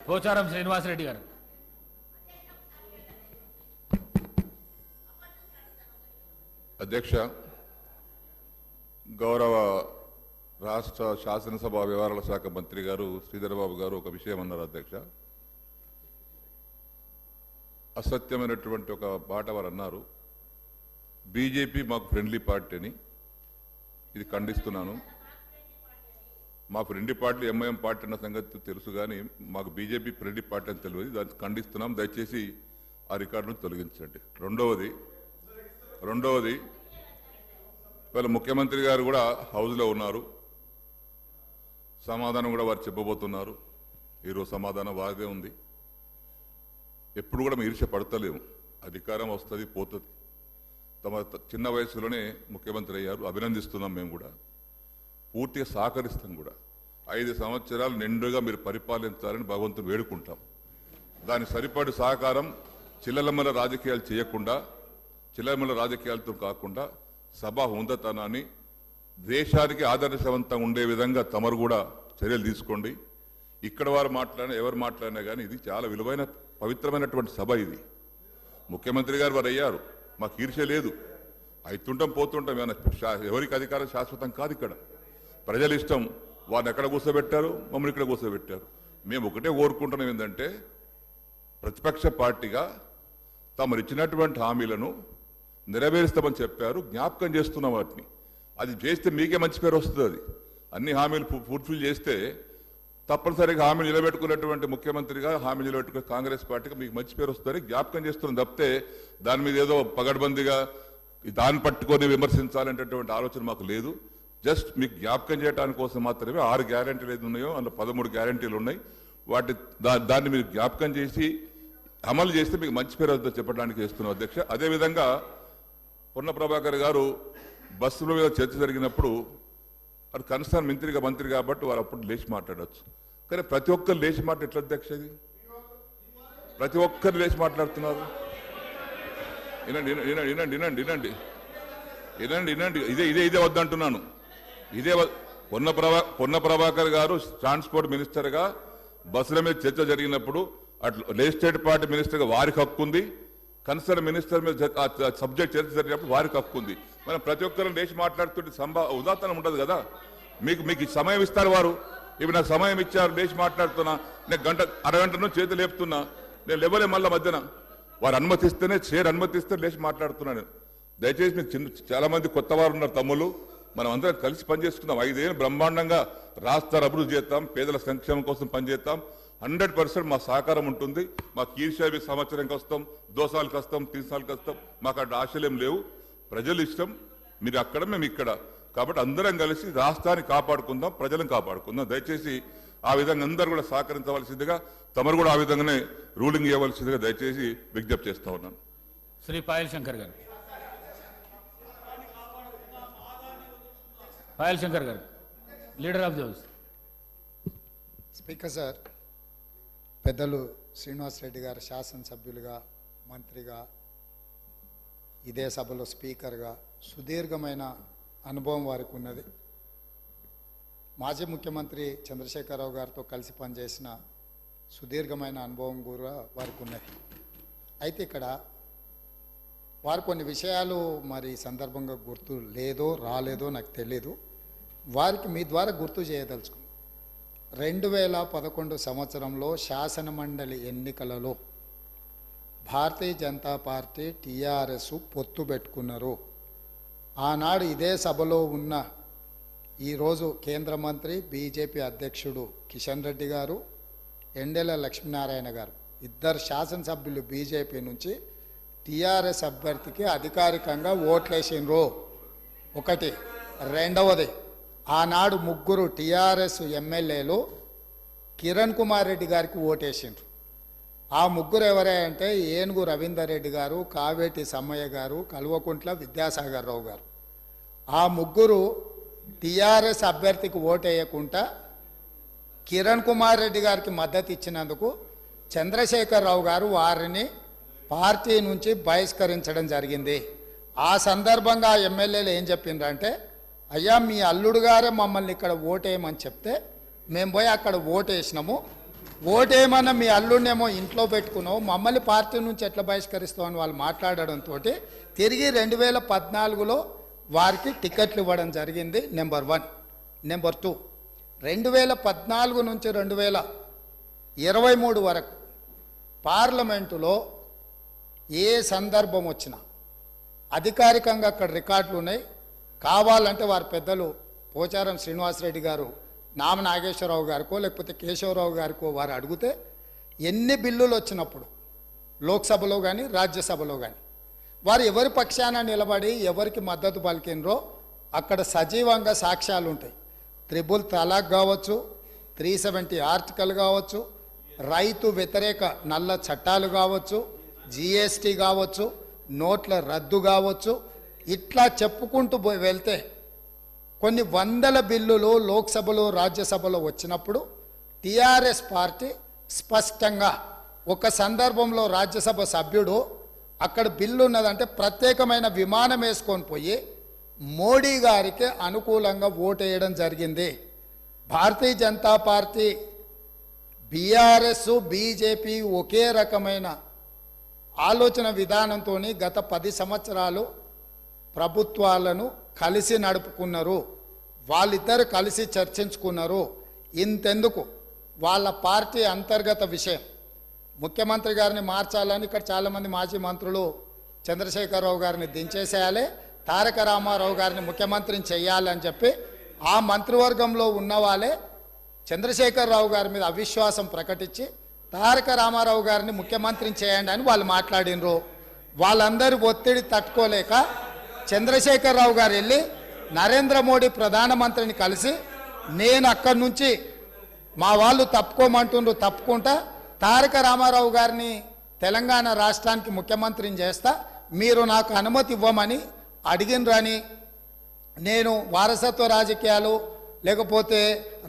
పోచారం శ్రీనివాసరెడ్డి గారు. అధ్యక్ష, గౌరవ రాష్ట్ర శాసనసభ వ్యవహారాల శాఖ మంత్రి గారు శ్రీధర్ బాబు గారు ఒక విషయం అన్నారు. అధ్యక్ష, అసత్యమైనటువంటి ఒక మాట వారు అన్నారు. బీజేపీ మాకు ఫ్రెండ్లీ పార్టీ అని. ఇది ఖండిస్తున్నాను. మా ఫ్రెండ్లీ పార్టీ ఎంఐఎం పార్టీ అన్న సంగతి తెలుసు, కానీ మాకు బీజేపీ ఫ్రెండ్లీ పార్టీ అని తెలియదు. దాన్ని ఖండిస్తున్నాం. దయచేసి ఆ రికార్డును తొలగించండి. రెండవది ఇవాళ ముఖ్యమంత్రి గారు కూడా హౌస్లో ఉన్నారు. సమాధానం కూడా వారు చెప్పబోతున్నారు. ఈరోజు సమాధానం వారిదే ఉంది. ఎప్పుడు కూడా మేము ఈర్ష్య పడతలేము. అధికారం వస్తుంది, పోతుంది. తమ చిన్న వయసులోనే ముఖ్యమంత్రి అయ్యారు. అభినందిస్తున్నాం. మేము కూడా పూర్తిగా సహకరిస్తాం కూడా. 5 సంవత్సరాలు నిండుగా మీరు పరిపాలించాలని భగవంతుని వేడుకుంటాం. దాని సరిపడి సహకారం చిల్లలమ్మల రాజకీయాలు చేయకుండా, చిల్లలమ్మల రాజకీయాలతో కాకుండా సభ హుందతనాన్ని దేశానికి ఆదర్శవంతంగా ఉండే విధంగా తమరు కూడా చర్యలు తీసుకోండి. ఇక్కడ వారు మాట్లాడినా ఎవరు మాట్లాడినా కానీ ఇది చాలా విలువైన పవిత్రమైనటువంటి సభ. ఇది ముఖ్యమంత్రి గారు వారు అయ్యారు. మాకు ఈర్ష్య లేదు. అవుతుంటాం, పోతుంటాం. ఎవరికి అధికారం శాశ్వతం కాదు. ఇక్కడ ప్రజల ఇష్టం. వారిని ఎక్కడ కూర్చోబెట్టారు, మమ్మల్ని ఇక్కడ కూర్చోబెట్టారు. మేము ఒకటే కోరుకుంటున్నాం, ఏంటంటే ప్రతిపక్ష పార్టీగా తమరు ఇచ్చినటువంటి హామీలను నెరవేరుస్తామని చెప్పారు. జ్ఞాపకం చేస్తున్నాం వాటిని. అది చేస్తే మీకే మంచి పేరు వస్తుంది. అది అన్ని హామీలు ఫుల్ఫిల్ చేస్తే తప్పనిసరిగా హామీలు నిలబెట్టుకున్నటువంటి ముఖ్యమంత్రిగా, హామీ నిలబెట్టుకునే కాంగ్రెస్ పార్టీగా మీకు మంచి పేరు వస్తుందని జ్ఞాపకం చేస్తున్నాం తప్పితే దాని మీద ఏదో పగడ్బందీగా దాన్ని పట్టుకొని విమర్శించాలనేటటువంటి ఆలోచన మాకు లేదు. జస్ట్ మీకు జ్ఞాపకం చేయడానికి కోసం మాత్రమే 6 గ్యారంటీలు ఏది ఉన్నాయో అందులో 13 గ్యారంటీలు ఉన్నాయి. దాన్ని మీరు జ్ఞాపకం చేసి అమలు చేస్తే మీకు మంచి పేరు వద్ద చెప్పడానికి చేస్తున్నాం. అధ్యక్ష, అదేవిధంగా పొన్న ప్రభాకర్ గారు బస్సుల మీద చర్చ జరిగినప్పుడు అది కన్సర్న్ మంత్రి కాబట్టి వారు అప్పుడు లేచి మాట్లాడవచ్చు. కానీ ప్రతి ఒక్కరు లేచి మాట ఎట్లా అధ్యక్ష? ఇది ప్రతి ఒక్కరు లేచి మాట్లాడుతున్నారు. వినండి. ఇదే వద్దంటున్నాను. పొన్న ప్రభాకర్ గారు ట్రాన్స్పోర్ట్ మినిస్టర్గా బస్సుల మీద చర్చ జరిగినప్పుడు అట్లా లెజిస్లేటివ్ పార్టీ మినిస్టర్గా వారికి హక్కు ఉంది. కన్సర్న్ మినిస్టర్ మీద సబ్జెక్ట్ చర్చ జరిగినప్పుడు వారికి హక్కు ఉంది. మనం ప్రతి ఒక్కరు లేచి మాట్లాడుతుంటే ఉదాహరణ ఉండదు కదా. మీకు సమయం ఇస్తారు వారు. ఇప్పుడు నాకు సమయం ఇచ్చారు, లేచి మాట్లాడుతున్నా. నేను అరగంట నుంచి చేతులు లేపుతున్నా. నేను లేవలే మళ్ళీ మధ్యన. వారు అనుమతిస్తేనే అనుమతిస్తే లేచి మాట్లాడుతున్నాను. దయచేసి మీకు చాలా మంది కొత్త వారు ఉన్నారు తమ్ముళ్ళు. మనం అందరం కలిసి పనిచేసుకుందాం. 5 ఏళ్ళు బ్రహ్మాండంగా రాష్ట్ర అభివృద్ధి చేస్తాం, పేదల సంక్షేమం కోసం పనిచేస్తాం. 100% మా సహకారం ఉంటుంది. మాకు ఈర్ష్య సంవత్సరంకి వస్తాం, 2 సార్లకి వస్తాం, 3 సార్లకి వస్తాం. మాకు అక్కడ ఆశలేం లేవు. ప్రజలు ఇష్టం. మీరు అక్కడ, మేము ఇక్కడ. కాబట్టి అందరం కలిసి రాష్ట్రాన్ని కాపాడుకుందాం, ప్రజలను కాపాడుకుందాం. దయచేసి ఆ విధంగా అందరూ కూడా సహకరించవలసిందిగా, తమరు కూడా ఆ విధంగానే రూలింగ్ ఇవ్వవలసిందిగా దయచేసి విజ్ఞప్తి చేస్తా ఉన్నాను. శ్రీ పాయల్ శంకర్ గారు. పాయల్ శంకర్ గారు, leader of the house. Speaker sir, పెద్దలు శ్రీనివాసరెడ్డి గారు శాసనసభ్యులుగా, మంత్రిగా, ఇదే సభలో స్పీకర్గా సుదీర్ఘమైన అనుభవం వారికి ఉన్నది. మాజీ ముఖ్యమంత్రి చంద్రశేఖరరావు గారితో కలిసి పనిచేసిన సుదీర్ఘమైన అనుభవం కూడా వారికి ఉన్నది. అయితే ఇక్కడ వారు కొన్ని విషయాలు మరి సందర్భంగా గుర్తు రాలేదో నాకు తెలీదు. వారికి మీ ద్వారా గుర్తు చేయదలుచుకున్నాను. 2011 సంవత్సరంలో శాసనమండలి ఎన్నికలలో భారతీయ జనతా పార్టీ టీఆర్ఎస్ పొత్తు పెట్టుకున్నారు. ఆనాడు ఇదే సభలో ఉన్న ఈరోజు కేంద్ర మంత్రి బీజేపీ అధ్యక్షుడు కిషన్ రెడ్డి గారు, ఎండెల లక్ష్మీనారాయణ గారు, ఇద్దరు శాసనసభ్యులు బీజేపీ నుంచి టీఆర్ఎస్ అభ్యర్థికి అధికారికంగా ఓట్లేసిండ్రు. ఒకటి. రెండవది, ఆనాడు 3 టీఆర్ఎస్ ఎమ్మెల్యేలు కిరణ్ కుమార్ రెడ్డి గారికి ఓటేసిండ్రు. ఆ 3 ఎవరే అంటే ఏనుగు రవీందర్ రెడ్డి గారు, కావేటి సమ్మయ్య గారు, కల్వకుంట్ల విద్యాసాగర్ రావు గారు. ఆ 3 టీఆర్ఎస్ అభ్యర్థికి ఓటేయకుండా కిరణ్ కుమార్ రెడ్డి గారికి మద్దతు ఇచ్చినందుకు చంద్రశేఖరరావు గారు వారిని పార్టీ నుంచి బహిష్కరించడం జరిగింది. ఆ సందర్భంగా ఎమ్మెల్యేలు ఏం చెప్పిండ్రంటే, అయ్యా మీ అల్లుడు గారే మమ్మల్ని ఇక్కడ ఓటేయమని చెప్తే మేము పోయి అక్కడ ఓటేసినాము, ఓటేమన్నా మీ అల్లుడినేమో ఇంట్లో పెట్టుకున్నావు, మమ్మల్ని పార్టీ నుంచి ఎట్లా బహిష్కరిస్తావు అని వాళ్ళు మాట్లాడడంతో తిరిగి 2014లో వారికి టికెట్లు ఇవ్వడం జరిగింది. నెంబర్ 1. నెంబర్ 2, 2014 నుంచి 2023 వరకు పార్లమెంటులో ఏ సందర్భం వచ్చినా అధికారికంగా అక్కడ రికార్డులు ఉన్నాయి. కావాలంటే వారి పెద్దలు పోచారం శ్రీనివాసరెడ్డి గారు, నామ నాగేశ్వరరావు గారికో లేకపోతే కేశవరావు గారికో వారు అడిగితే ఎన్ని బిల్లులు వచ్చినప్పుడు లోక్సభలో కానీ రాజ్యసభలో కానీ వారు ఎవరి పక్షాన నిలబడి ఎవరికి మద్దతు పలికినరో అక్కడ సజీవంగా సాక్ష్యాలు ఉంటాయి. 3 తలాక్ కావచ్చు, 370 ఆర్టికల్ కావచ్చు, రైతు వ్యతిరేక నల్ల చట్టాలు కావచ్చు, జిఎస్టీ కావచ్చు, నోట్ల రద్దు కావచ్చు, ఇట్లా చెప్పుకుంటూ వెళ్తే కొన్ని వందల బిల్లులు లోక్సభలో రాజ్యసభలో వచ్చినప్పుడు టిఆర్ఎస్ పార్టీ స్పష్టంగా ఒక సందర్భంలో రాజ్యసభ సభ్యుడు అక్కడ బిల్లు ఉన్నదంటే ప్రత్యేకమైన విమానం వేసుకొని పోయి మోడీ గారికి అనుకూలంగా ఓటేయడం జరిగింది. Bharatiya Janata party, BRS, BJP ఒకే రకమైన ఆలోచన విధానంతో గత 10 సంవత్సరాలు ప్రభుత్వాలను కలిసి నడుపుకున్నారు. వాళ్ళిద్దరు కలిసి చర్చించుకున్నారు. ఇంతెందుకు వాళ్ళ పార్టీ అంతర్గత విషయం ముఖ్యమంత్రి గారిని మార్చాలని ఇక్కడ చాలామంది మాజీ మంత్రులు చంద్రశేఖరరావు గారిని దించేసేయాలి, తారక రామారావు గారిని ముఖ్యమంత్రిని చేయాలని చెప్పి ఆ మంత్రివర్గంలో ఉన్న వాళ్ళే చంద్రశేఖరరావు గారి మీద అవిశ్వాసం ప్రకటించి తారక రామారావు గారిని ముఖ్యమంత్రిని చేయండి అని వాళ్ళు మాట్లాడినరు. వాళ్ళందరూ ఒత్తిడి తట్టుకోలేక చంద్రశేఖరరావు గారు వెళ్ళి నరేంద్ర మోడీ ప్రధానమంత్రిని కలిసి నేను అక్కడి నుంచి మా వాళ్ళు తప్పుకోమంటుండ్రు, తప్పుకుంటా తారక రామారావు గారిని తెలంగాణ రాష్ట్రానికి ముఖ్యమంత్రిని చేస్తా, మీరు నాకు అనుమతి ఇవ్వమని అడిగినరని, నేను వారసత్వ రాజకీయాలు లేకపోతే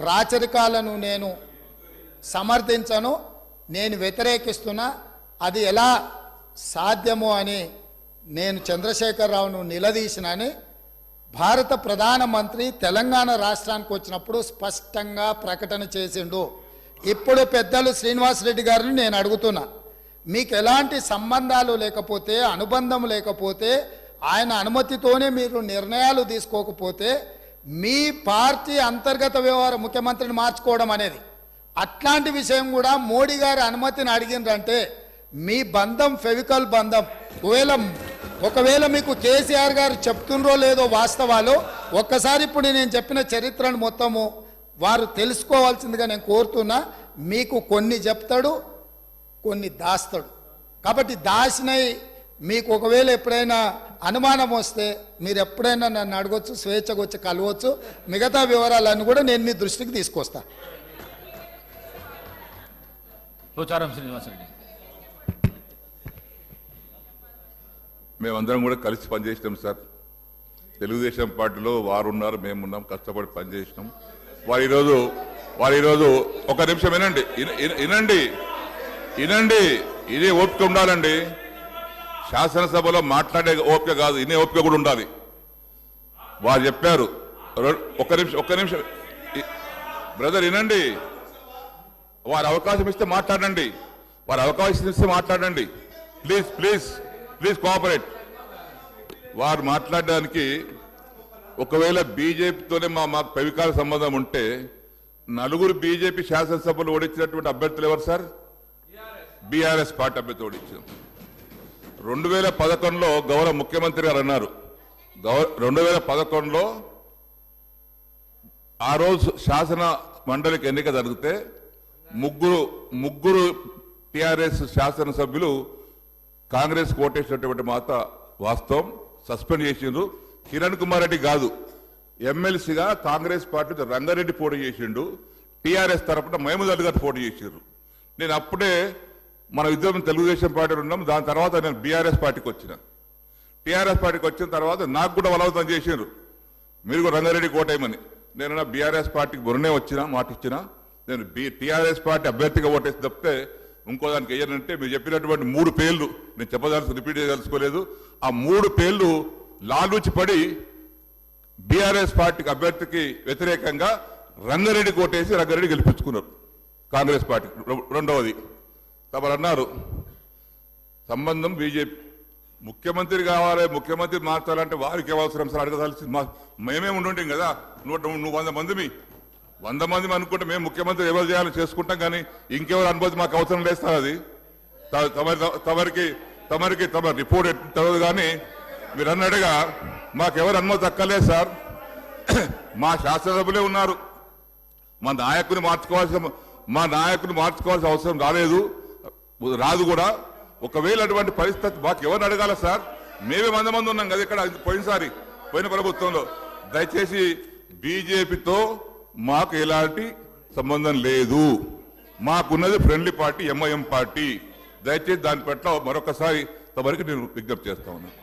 రాచరికాలను నేను సమర్థించను, నేను వ్యతిరేకిస్తున్నా, అది ఎలా సాధ్యమో అని నేను చంద్రశేఖరరావును నిలదీసినని భారత ప్రధానమంత్రి తెలంగాణ రాష్ట్రానికి వచ్చినప్పుడు స్పష్టంగా ప్రకటన చేసిండు. ఇప్పుడు పెద్దలు శ్రీనివాసరెడ్డి గారిని నేను అడుగుతున్నా, మీకు ఎలాంటి సంబంధాలు లేకపోతే, అనుబంధం లేకపోతే, ఆయన అనుమతితోనే మీరు నిర్ణయాలు తీసుకోకపోతే మీ పార్టీ అంతర్గత వ్యవహారం ముఖ్యమంత్రిని మార్చుకోవడం అనేది అట్లాంటి విషయం కూడా మోడీ గారి అనుమతిని అడిగినరంటే మీ బంధం ఫెవికల్ బంధం. ఒకవేళ మీకు కేసీఆర్ గారు చెప్తుండ్రో లేదో వాస్తవాలు ఒక్కసారి ఇప్పుడు నేను చెప్పిన చరిత్రను మొత్తము వారు తెలుసుకోవాల్సిందిగా నేను కోరుతున్నా. మీకు కొన్ని చెప్తాడు, కొన్ని దాస్తాడు. కాబట్టి దాసినై మీకు ఒకవేళ ఎప్పుడైనా అనుమానం వస్తే మీరు ఎప్పుడైనా నన్ను అడగొచ్చు, స్వేచ్ఛగా వచ్చి కలవచ్చు. మిగతా వివరాలన్నీ కూడా నేను మీ దృష్టికి తీసుకొస్తా. పోచారం శ్రీనివాసరెడ్డి. మేమందరం కూడా కలిసి పనిచేసినాం సార్. తెలుగుదేశం పార్టీలో వారు ఉన్నారు, మేమున్నాం, కష్టపడి పనిచేసినాం. వారు ఈరోజు ఒక నిమిషం వినండి, ఇదే ఓపిక ఉండాలండి. శాసనసభలో మాట్లాడే ఓపిక కాదు, ఇనే ఓపిక కూడా ఉండాలి. వారు చెప్పారు. ఒక్క నిమిషం బ్రదర్ వినండి. వారు అవకాశం ఇస్తే మాట్లాడండి, ప్లీజ్ కోఆపరేట్. వారు మాట్లాడడానికి ఒకవేళ బీజేపీతోనే మాకు పవికాల సంబంధం ఉంటే 4 బీజేపీ శాసనసభలు ఓడించినటువంటి అభ్యర్థులు ఎవరు సార్? బీఆర్ఎస్ పార్టీ అభ్యర్థి ఓడించాం. 2011లో గౌరవ ముఖ్యమంత్రి గారు అన్నారు, 2011లో ఆ రోజు శాసన మండలికి ఎన్నిక జరిగితే ముగ్గురు టిఆర్ఎస్ శాసనసభ్యులు కాంగ్రెస్ ఓటేసినటువంటి మాట వాస్తవం. సస్పెండ్ చేసిండ్రు. కిరణ్ కుమార్ రెడ్డి కాదు, ఎమ్మెల్సీగా కాంగ్రెస్ పార్టీ రంగారెడ్డి పోటీ చేసిండు, టిఆర్ఎస్ తరఫున మహమూద్ అలీ గారు పోటీ చేసిండ్రు. నేను అప్పుడే మన ఇద్దరం తెలుగుదేశం పార్టీలో ఉన్నాం. దాని తర్వాత నేను బీఆర్ఎస్ పార్టీకి వచ్చిన. టీఆర్ఎస్ పార్టీకి వచ్చిన తర్వాత నాకు కూడా బలవంతం చేసిండ్రు, మీరు కూడా రంగారెడ్డి కోటేయమని. నేను బీఆర్ఎస్ పార్టీకి మొన్నే వచ్చిన మాట ఇచ్చిన. నేను టీఆర్ఎస్ పార్టీ అభ్యర్థిగా ఓటేసి తప్పితే ఇంకో దానికి వేయనంటే మీరు చెప్పినటువంటి 3 పేర్లు నేను రిపీట్ చేయదలుచుకోలేదు. ఆ 3 పేర్లు లాలూచి పడి బీఆర్ఎస్ పార్టీకి అభ్యర్థికి వ్యతిరేకంగా రంగారెడ్డి కోటేసి రంగారెడ్డి గెలిపించుకున్నారు. కాంగ్రెస్ పార్టీ. రెండవది తమరు అన్నారు సంబంధం బీజేపీ, ముఖ్యమంత్రి కావాలి, ముఖ్యమంత్రి మార్చాలంటే వారికి అవసరం సార్ అడగదాల్సి మేమే ఉండుంటాం కదా. నువ్వు 100 మంది అనుకుంటే మేము ముఖ్యమంత్రి ఎవరు చేయాలని చేసుకుంటాం, కానీ ఇంకెవరు అనుభూతి మాకు అవసరం లేదు సార్. అది తమరికి తమ రిపోర్ట్ తెలియదు, కానీ మీరు అన్నట్టుగా మాకెవరు అనుమతి అక్కర్లేదు సార్. మా శాసనసభ్యులే ఉన్నారు, మా నాయకుని మార్చుకోవాల్సిన అవసరం రాదు కూడా. ఒకవేళ అటువంటి పరిస్థితి మాకు ఎవరిని అడగాల సార్? మేమే 100 మంది ఉన్నాం కదా ఇక్కడ పోయిన ప్రభుత్వంలో. దయచేసి బీజేపీతో మాకు ఎలాంటి సంబంధం లేదు, మాకున్నది ఫ్రెండ్లీ పార్టీ ఎంఐఎం పార్టీ. దయచేసి దాని పట్ల మరొకసారి తమరికి నేను విజ్ఞప్తి చేస్తా ఉన్నాను.